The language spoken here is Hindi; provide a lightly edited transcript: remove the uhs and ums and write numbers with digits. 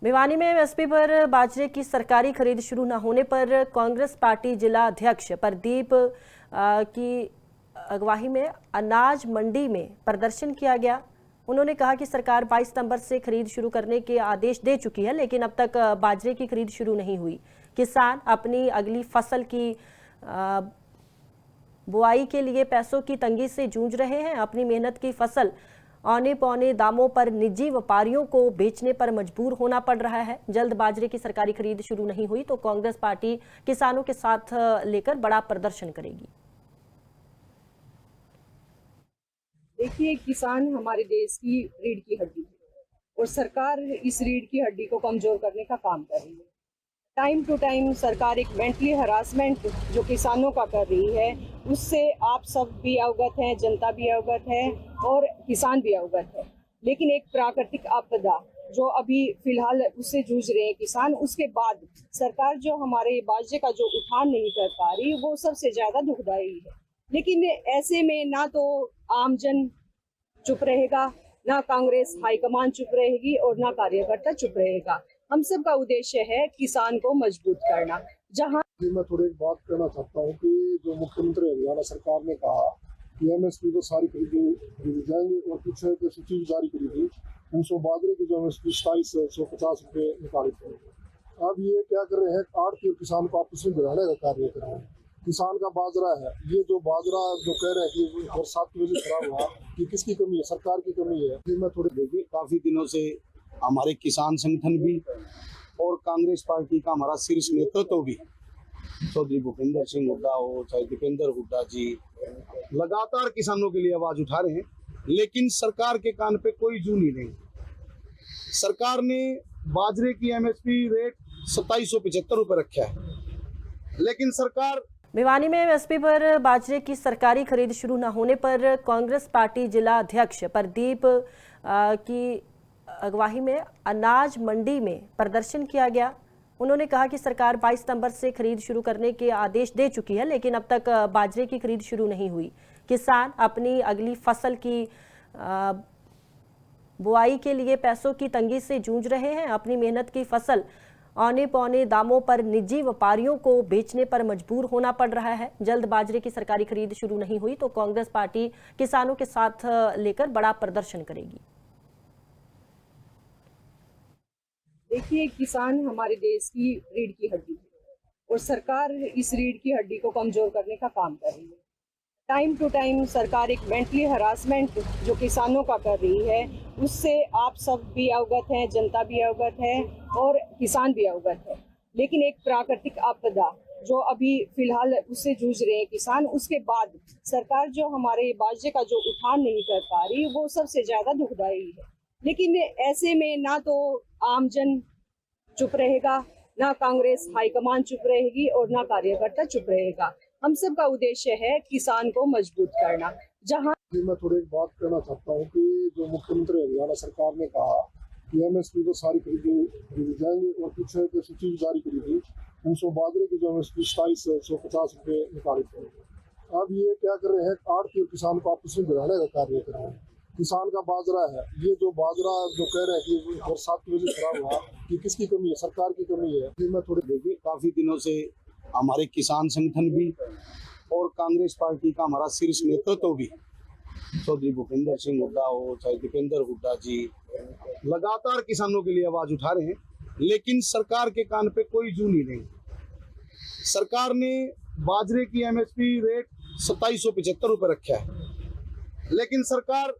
भिवानी में एमएसपी पर बाजरे की सरकारी खरीद शुरू न होने पर कांग्रेस पार्टी जिला अध्यक्ष प्रदीप की अगवाई में अनाज मंडी में प्रदर्शन किया गया। उन्होंने कहा कि सरकार 22 सितंबर से खरीद शुरू करने के आदेश दे चुकी है, लेकिन अब तक बाजरे की खरीद शुरू नहीं हुई। किसान अपनी अगली फसल की बुआई के लिए पैसों की तंगी से जूझ रहे हैं। अपनी मेहनत की फसल औने पौने दामों पर निजी व्यापारियों को बेचने पर मजबूर होना पड़ रहा है। जल्द बाजरे की सरकारी खरीद शुरू नहीं हुई तो कांग्रेस पार्टी किसानों के साथ लेकर बड़ा प्रदर्शन करेगी। देखिए, किसान हमारे देश की रीढ़ की हड्डी है और सरकार इस रीढ़ की हड्डी को कमजोर करने का काम कर रही है। टाइम टू टाइम सरकार एक मेंटली हरासमेंट जो किसानों का कर रही है, उससे आप सब भी अवगत हैं, जनता भी अवगत है और किसान भी अवगत है। लेकिन एक प्राकृतिक आपदा जो अभी फिलहाल उससे जूझ रहे हैं किसान, उसके बाद सरकार जो हमारे बाजरे का जो उठान नहीं कर पा रही, वो सबसे ज्यादा दुखदायी है। लेकिन ऐसे में ना तो आमजन चुप रहेगा, ना कांग्रेस हाईकमान चुप रहेगी और ना कार्यकर्ता चुप रहेगा। हम सब का उद्देश्य है किसान को मजबूत करना। जहां मैं थोड़ी एक बात कहना चाहता हूँ कि जो मुख्यमंत्री हरियाणा सरकार ने कहा कि एमएसपी तो सारी खरीदी जाएंगे और कुछ है कि सूची जारी करी थी, 300 बाजरे की जो एमएसपी 2750 रुपये निर्धारित है। अब ये क्या कर रहे हैं, आड़ती और किसान को आपस में भिड़ाने का कार्य कर रहे हैं। किसान का बाजरा है, ये जो बाजरा जो कह रहे हैं कि बरसात की वजह से खराब हुआ, कि किसकी कमी है? सरकार की कमी है। मैं थोड़ी देखिए, काफी दिनों से हमारे किसान संगठन भी और कांग्रेस पार्टी का हमारा शीर्ष नेतृत्व भी, चौधरी भूपेंद्र सिंह हुड्डा हो चाहे दीपेंद्र हुड्डा जी, लगातार किसानों के लिए आवाज उठा रहे हैं, लेकिन सरकार के कान पे कोई जू नहीं। सरकार ने बाजरे की एमएसपी रेट 2775 रुपए रखा है, लेकिन सरकार भिवानी में एमएसपी पर बाजरे की सरकारी खरीद शुरू न होने पर कांग्रेस पार्टी जिला अध्यक्ष प्रदीप की अगवाई में अनाज मंडी में प्रदर्शन किया गया। उन्होंने कहा कि सरकार 22 सितंबर से खरीद शुरू करने के आदेश दे चुकी है, लेकिन अब तक बाजरे की खरीद शुरू नहीं हुई। किसान अपनी अगली फसल की बुआई के लिए पैसों की तंगी से जूझ रहे हैं। अपनी मेहनत की फसल औने पौने दामों पर निजी व्यापारियों को बेचने पर मजबूर होना पड़ रहा है। जल्द बाजरे की सरकारी खरीद शुरू नहीं हुई तो कांग्रेस पार्टी किसानों के साथ लेकर बड़ा प्रदर्शन करेगी। देखिए, किसान हमारे देश की रीढ़ की हड्डी है और सरकार इस रीढ़ की हड्डी को कमजोर करने का काम कर रही है। टाइम टू टाइम सरकार एक मेंटली हरासमेंट जो किसानों का कर रही है, उससे आप सब भी अवगत हैं, जनता भी अवगत है और किसान भी अवगत है। लेकिन एक प्राकृतिक आपदा जो अभी फिलहाल उससे जूझ रहे हैं किसान, उसके बाद सरकार जो हमारे बाजरे का जो उठान नहीं कर पा रही, वो सबसे ज्यादा दुखदायी है। लेकिन ऐसे में ना तो आमजन चुप रहेगा, ना कांग्रेस हाईकमान चुप रहेगी और ना कार्यकर्ता चुप रहेगा। हम सब का उद्देश्य है किसान को मजबूत करना। जहां मैं थोड़ी एक बात कहना चाहता हूँ कि जो मुख्यमंत्री हरियाणा सरकार ने कहा कि एमएसपी तो सारी खरीदी जाएंगे और कुछ है कि सूची जारी करी थी, 300 बाजरे की जो एमएसपी 2750 रुपये निर्धारित है। अब ये क्या कर रहे हैं, आड़ती और किसान को आपस में भिड़ाने का कार्य कर रहे हैं। किसान का बाजरा है, ये जो बाजरा जो कह रहे हैं कि बरसात की वजह से खराब हुआ, कि किसकी कमी है? सरकार की कमी है। मैं थोड़ी देखिए, काफी दिनों से हमारे किसान संगठन भी और कांग्रेस पार्टी का हमारा शीर्ष नेतृत्व भी, चौधरी भूपेंद्र सिंह हुड्डा हो चाहे दीपेंद्र हुड्डा जी, लगातार किसानों के लिए आवाज उठा रहे हैं, लेकिन सरकार के कान पे कोई जू नहीं। सरकार ने बाजरे की एमएसपी रेट 2775 रुपए रखा है, लेकिन सरकार